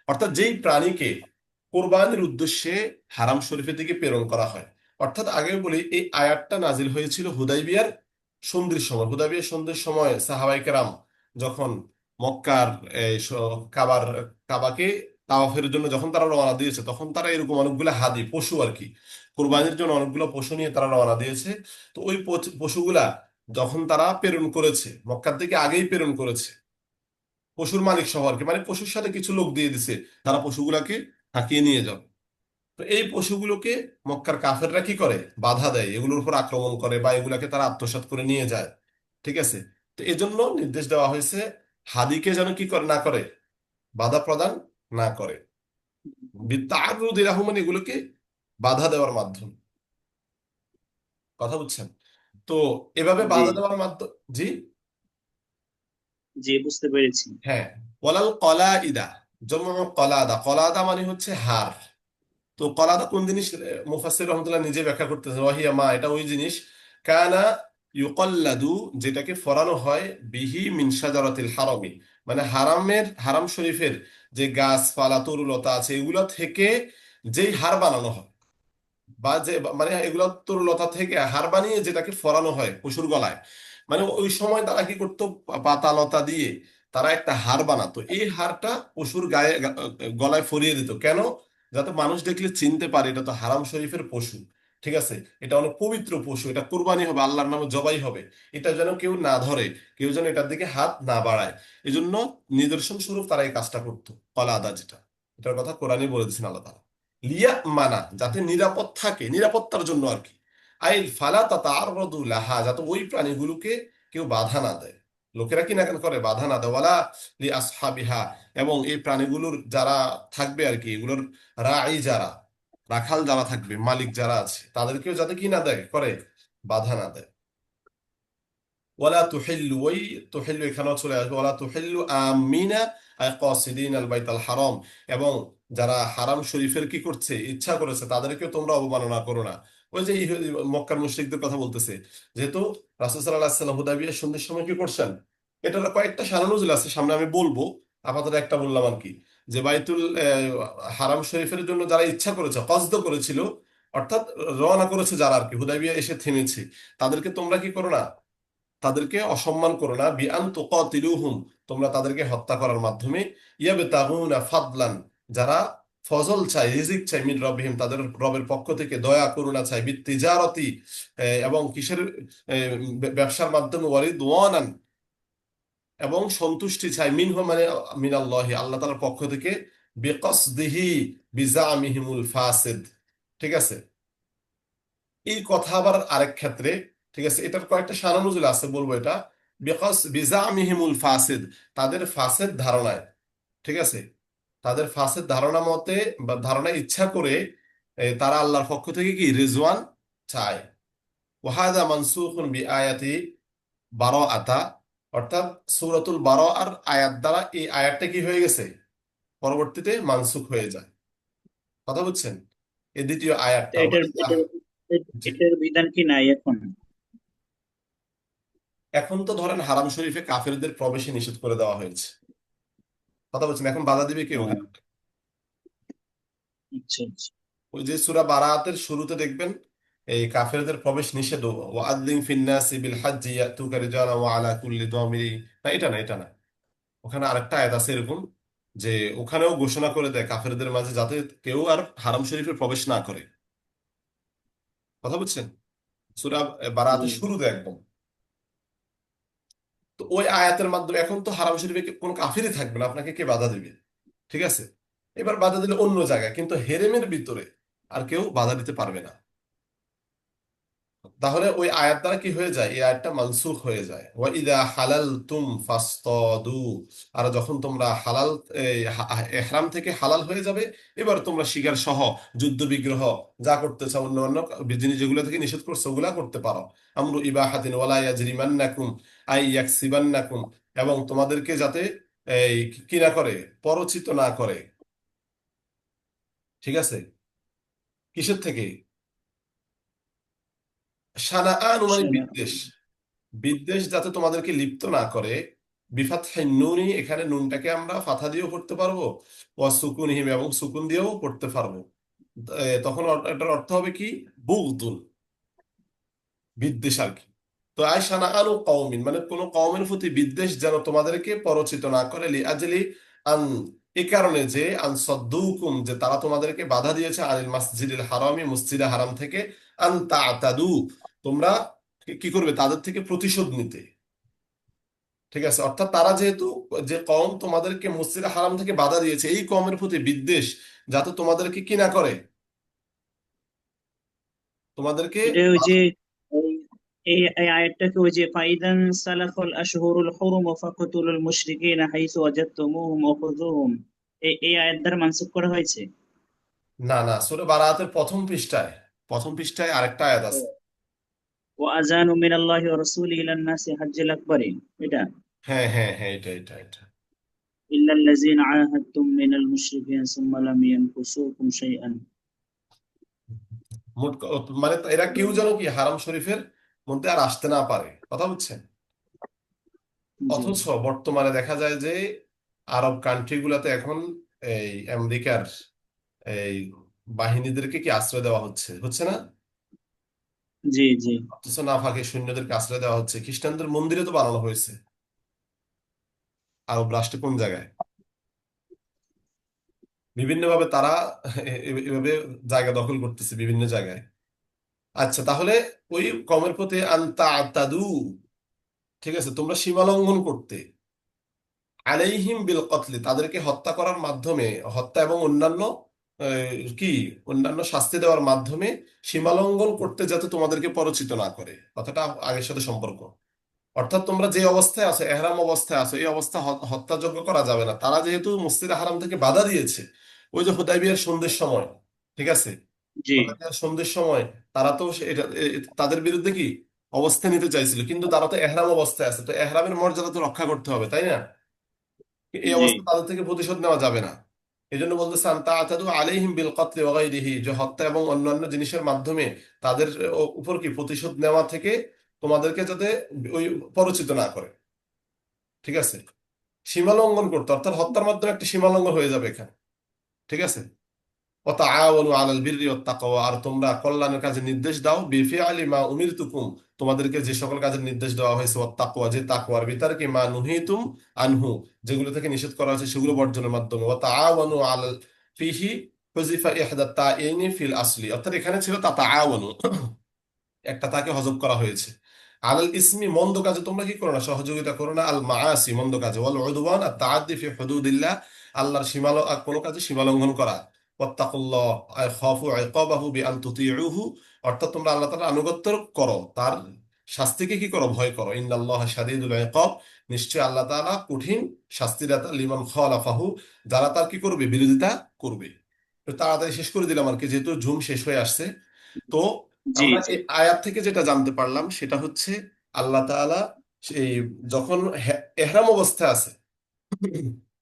অর্থাৎ যেই প্রাণীকে কোরবানির উদ্দেশ্যে হারাম শরীফের দিকে প্রেরণ করা হয়, অর্থাৎ আগে বলি এই আয়াতটা নাজিল হয়েছিল হুদাইবিয়ার সন্ধির সময়। হুদাইবিয়ার সন্ধির সময় সাহাবায়ে কেরাম যখন মক্কার এই কাবার কাবাকে তাওয়াফের জন্য যখন তারা রওনা দিয়েছে, তখন তারা এরকম অনেকগুলো হাদি পশু আর কি, কোরবানির জন্য অনেকগুলো পশু নিয়ে তারা রওনা দিয়েছে। তো ওই পশুগুলা যখন তারা প্রেরণ করেছে, মক্কার থেকে আগেই প্রেরণ করেছে, পশুর মালিক সহ আর কি, মানে পশুর সাথে কিছু লোক দিয়ে দিছে তারা পশুগুলাকে হাঁকিয়ে নিয়ে যাবে। তো এই পশুগুলোকে মক্কার কাফেররা কি করে, বাধা দেয়, এগুলোর উপর আক্রমণ করে, বা এগুলাকে তারা আত্মসাৎ করে নিয়ে যায়। ঠিক আছে? তো এজন্য নির্দেশ দেওয়া হয়েছে হাদিকে যেন কি করে না করে, বাধা প্রদান না করে। বিত্তাআররুদ ইলাহু, মানে এগুলোকে বাধা দেওয়ার মাধ্যমে। কথা বুঝছেন? তো এভাবে জি। বাধা দেওয়ার মাধ্যমে। জি, জি, বুঝতে পেরেছি। হ্যাঁ। ওয়ালাল কলাইদা, যেমন কলাদা, কলাদা মানে হচ্ছে হার। তো কলাদা কোন জিনিস? মুফাসসির রহমতুল্লাহ নিজে ব্যাখ্যা করতেছেন, ওয়াহিয়া মা, এটা ওই জিনিস, কানা ইউকাল্লাদু, যেটাকে ফরানো হয়, বিহি মিন শাজারাতিল হারামি, মানে হারাম শরীফের যে গাছপালা তরুলতা আছে এগুলো থেকে যেই হার বানানো হয়, বা যে মানে এগুলো তরুলতা থেকে হার বানিয়ে যেটাকে ফরানো হয় পশুর গলায়, মানে ওই সময় তারা কি করতো, পাতা লতা দিয়ে তারা একটা হার বানাতো। এই হারটা পশুর গায়ে গলায় ফরিয়ে দিত। কেন? যাতে মানুষ দেখলে চিনতে পারে এটা তো হারাম শরীফের পশু। ঠিক আছে? এটা অনেক পবিত্র পশু, এটা কুরবানি হবে, আল্লাহর নামে জবাই হবে, এটা যেন কেউ না ধরে, কেউ যেন এটার দিকে হাত না বাড়ায়। এই জন্য নিদর্শন স্বরূপ তারা এই কাজটা করতো। কলা আদা, যেটা, এটার কথা কোরআনই বলে দিচ্ছেন আল্লাহ তাআলা। লিয়া মানা, যাতে নিরাপদ থাকে, নিরাপত্তার জন্য আর কি। আইল ফালা তাতাআররাদু লাহা, যাতে ওই প্রাণীগুলোকে কেউ বাধা না দেয়, লোকেরা কি না কেন করে, বাধা না দেয়। ওয়ালা লি আসহাবিহা, এবং এই প্রাণীগুলোর যারা থাকবে আর কি, এগুলোর রাঈ যারা, রাখাল যারা থাকবে, মালিক যারা আছে, তাদেরকেও যাতে কি না দেয়, করে, বাধা না দেয়। ওয়ালা তুহিল্লু, ওই তুহিল্লু এখানেও চলে আসবে, ওয়ালা তুহিল্লু আমিনা আই কাসিদিন আল বাইতাল হারাম, এবং যারা হারাম শরীফের কি করছে, ইচ্ছা করেছে, তাদেরকেও তোমরা অবমাননা করো না। ওই যে মক্কার মুশরিকদের কথা বলতেছে, যেহেতু রাসূল সাল্লাল্লাহু আলাইহি ওয়াসাল্লাম হুদায়বিয়ার সন্ধির সময় কি করছেন, এটার কয়েকটা শানানুজুল আছে, সামনে আমি বলবো, আপাতত একটা বললাম আর কি, যে বাইতুল হারাম শরীফের জন্য যারা ইচ্ছা করেছে, কসদ করেছিল, অর্থাৎ রওনা করেছে যারা আর কি, হুদায়বিয়া এসে থেমেছে, তাদেরকে তোমরা কি করো না, তাদেরকে অসম্মান করো না। বিআন তুকাতিলুহুম, তোমরা তাদেরকে হত্যা করার মাধ্যমে। ইয়াবতাগুনা ফাদলান, যারা ফজল চায়, রিজিক চায়, মিন রব্বিহিম, তাদের রবের পক্ষ থেকে দয়া করুণা চায়, বিত্তিজারতি, এবং কিসের, ব্যবসার মাধ্যমে, ওয়ারিদওয়ানান, এবং সন্তুষ্টি চায়, মিনহু মানে মিনাল্লাহি, আল্লাহ তাআলার পক্ষ থেকে, বিকসদিহি বিজামিহিমুল ফাসিদ। ঠিক আছে? এই কথা আবার আরেক ক্ষেত্রে, ঠিক আছে, এটার কয়েকটা শানানুজুল আছে, বলবো এটা। বিকজ বিজামিহিমুল ফাসিদ, তাদের ফাসেদ ধারণায়, ঠিক আছে, তাদের ফাসেদ ধারণা মতে, বা ধারণা ইচ্ছা করে, তারা আল্লাহর পক্ষ থেকে কি রিজওয়ান চায়। ওয়াহাদা মানসুখুন বি আয়াতি বারাআতা, অর্থাৎ সূরাতুল বারাআর আয়াত দ্বারা এই আয়াতটা কি হয়ে গেছে, পরবর্তীতে মানসুখ হয়ে যায়। কথা বুঝছেন? এই দ্বিতীয় তো আয়াতটা এটার এটার জি। এটার বিধান কি নাই এখন? এখন তো ধরেন হারাম শরীফে কাফেরদের প্রবেশে নিষেধ করে দেওয়া হয়েছে। কথা বলছেন, এখন বাধা দিবে কে ও, ওখানে? আচ্ছা আচ্ছা। ওই যে সূরা বারাআতের শুরুতে দেখবেন, এই কাফেরদের প্রবেশ নিষেধ, ওয়াআযযিন ফিন নাসি বিল হজ্জি ইয়াতুকা রিজালান ওয়া আলা কুল্লি দামিরি। না, এটা না, এটা না। ওখানে আরেকটা আয়াত আছে এরকম, যে ওখানেও ঘোষণা করে দেয় কাফেরদের মাঝে যাতে কেউ আর হারাম শরীফে প্রবেশ না করে। কথা বুঝছেন? সূরা জি বারাতে শুরুতে একদম। তো ওই আয়াতের মাধ্যমে এখন তো হারাম শরীফে কোনো কাফিরই থাকবে না, আপনাকে কে বাধা দিবে? ঠিক আছে। এবার বাধা দিলে অন্য জায়গায়, কিন্তু হেরেমের ভিতরে আর কেউ বাধা দিতে পারবে না। তাহলে ওই আয়াত দ্বারা কি হয়ে যায়, এই আয়াতটা মানসুখ হয়ে যায়। ওয়া ইদা হালালতুম ফাসতাদু। আর যখন তোমরা হালাল, ইহরাম থেকে হালাল হয়ে যাবে, এবার তোমরা শিকার সহ যুদ্ধ বিগ্রহ যা করতে চাও, অন্য অন্য জিনিস যেগুলো থেকে নিষেধ করছে ওগুলা করতে পারো। আমরু ইবাহাতিন ওয়ালা ইয়াজরিমান্নাকুম আই ইয়াকসিবান্নাকুম। এবং তোমাদেরকে যাতে এই কি না করে, পরচিত না করে। ঠিক আছে? কিসের থেকে? সানাআন মানে শোনা। বিদ্বেষ। বিদ্বেষ যাতে তোমাদেরকে লিপ্ত না করে। বিফাতহিন নুনি, এখানে নুনটাকে আমরা ফাথা দিয়েও পড়তে পারবো, ওয়া সুকুনহিম, এবং সুকুন দিয়েও পড়তে পারবো। তখন এটার অর্থ হবে কি, বুগদুন, বিদ্বেষ আর কি। তো আয়সানা আনু কওমিন মানে কোন কওমের প্রতি বিদ্বেষ যেন তোমাদেরকে পরচিত না করে, লি আজলি আন, এ কারণে যে আন সদ্দুকুম, যে তারা তোমাদেরকে বাধা দিয়েছে, আনিল মাসজিদিল হারামি, মসজিদে হারাম থেকে, আন তাতাদু, তোমরা কি করবে, তাদের থেকে প্রতিশোধ নিতে। ঠিক আছে, অর্থাৎ তারা যেহেতু, যে কওম তোমাদেরকে মসজিদে হারাম থেকে বাধা দিয়েছে, এই কওমের প্রতি বিদ্বেষ যাতে তোমাদেরকে কি না করে, তোমাদেরকে এটা ওই যে এই এই এই আয়াতটাকে ওই যে ফাইদান সালাফাল আশহুরুল হুরুম ফাকতুলুল মুশরিকিনা হাইসু ওয়াজাদতুমুহুম ওয়াখুযুহুম, এই আয়াত দ্বারা মানসুখ করা হয়েছে। না না, সূরা বারাতের প্রথম পৃষ্ঠায়, প্রথম পৃষ্ঠায় আরেকটা আয়াত আছে। ওয়া আযানু মিনাল্লাহি ওয়া রাসূলিহি ইলান নাসি হাজ্জাল আকবারি, এটা হ্যাঁ হ্যাঁ হ্যাঁ, এটা এটা এটা। ইল্লাল্লাযীনা আহাদতুম মিনাল মুশরিকিন সুম্মা লাম ইয়ানকুসুকুম শাইআন। মানে এরা কেউ যেন কি হারাম শরীফের মধ্যে আর আসতে না পারে, কথা বুঝছেন? জি অথচ বর্তমানে দেখা যায় যে আরব কান্ট্রি গুলাতে এখন এই আমেরিকার এই বাহিনীদেরকে কি আশ্রয় দেওয়া হচ্ছে, হচ্ছে না? জি জি অথচ নাফাকে সৈন্যদেরকে আশ্রয় দেওয়া হচ্ছে, খ্রিস্টানদের মন্দিরে তো বানানো হয়েছে। আরব রাষ্ট্রে কোন জায়গায় বিভিন্নভাবে তারা এভাবে জায়গা দখল করতেছে বিভিন্ন জায়গায়। আচ্ছা, তাহলে ওই কমের প্রতি আনতা আতাদু, ঠিক আছে, তোমরা সীমা লঙ্ঘন করতে, আলাইহিম বিল কতলি, তাদেরকে হত্যা করার মাধ্যমে, হত্যা এবং অন্যান্য কি অন্যান্য শাস্তি দেওয়ার মাধ্যমে সীমা লঙ্ঘন করতে, যাতে তোমাদেরকে পরচিত না করে। কথাটা আগের সাথে সম্পর্ক। অর্থাৎ তোমরা যে অবস্থায় আছো, এহরাম অবস্থায় আছো, এই অবস্থা হত্যাযোগ্য করা যাবে না। তারা যেহেতু মসজিদে হারাম থেকে বাধা দিয়েছে, ওই যে হুদাইবিয়ার সন্ধির সময়, ঠিক আছে, জি হুদাইবিয়ার সন্ধির সময় তারা তো তাদের বিরুদ্ধে কি অবস্থা নিতে চাইছিল, কিন্তু তারা তো এহরাম অবস্থায় আছে, তো এহরামের মর্যাদা তো রক্ষা করতে হবে, তাই না? এই জি অবস্থা তাদের থেকে প্রতিশোধ নেওয়া যাবে না। এই জন্য বলতেছে আন তাআতাদু আলাইহিম বিল কতলি ওয়া গায়রিহি, যে হত্যা এবং অন্যান্য জিনিসের মাধ্যমে তাদের উপর কি প্রতিশোধ নেওয়া থেকে তোমাদেরকে যাতে ওই পরচিত না করে। ঠিক আছে, সীমা লঙ্ঘন করতে, অর্থাৎ হত্যার মাধ্যমে একটা সীমা লঙ্ঘন হয়ে যাবে এখানে। ঠিক আছে। ওয়াতাআওয়ানু আলাল বিররি ওয়াত তাকওয়া, আর তোমরা কল্যাণের কাজে নির্দেশ দাও, বিফিআলি মা উমিরতুকুম, তোমাদেরকে যে সকল কাজের নির্দেশ দেওয়া হয়েছে, ওয়াত তাকওয়া, যে তাকওয়ার, বিতারকি মা নুহিতুম আনহু, যেগুলো থেকে নিষেধ করা হয়েছে সেগুলো বর্জনের মাধ্যমে। ওয়াতাআওয়ানু আলাল ফিহি হুযিফা ইহদা তাইনি ফিল আসলি, অর্থাৎ এখানে ছিল তাতাআওয়ানু, একটা তাকে হজব করা হয়েছে। আলাল ইসমি, মন্দ কাজে তোমরা কি করো না, সহযোগিতা করো না, আল মাআসি, মন্দ কাজে, ওয়াল উদওয়ান, আর তাআদ্দি ফি হুদুদিল্লাহ, আল্লাহর আর কোনো কাজে সীমা লঙ্ঘন করা। ওয়াত্তাকুল্লাহ আই খাফু ইকাবাহু বিআন তুতিউহু, অর্থাৎ তোমরা আল্লাহ তাআলার আনুগত্য করো, তার শাস্তিকে কি করো, ভয় করো। ইন্নাল্লাহা শাদীদুল ইকাব, নিশ্চয় আল্লাহ তাআলা কঠিন শাস্তিদাতা, লিমান খালাফাহু, যারা তার কি করবে, বিরোধিতা করবে। তো তাড়াতাড়ি শেষ করে দিলাম আর কি, যেহেতু ঝুম শেষ হয়ে আসছে। তো জি আমরা জি এই আয়াত থেকে যেটা জানতে পারলাম সেটা হচ্ছে, আল্লাহ তাআলা সেই যখন এহরাম অবস্থায় আছে,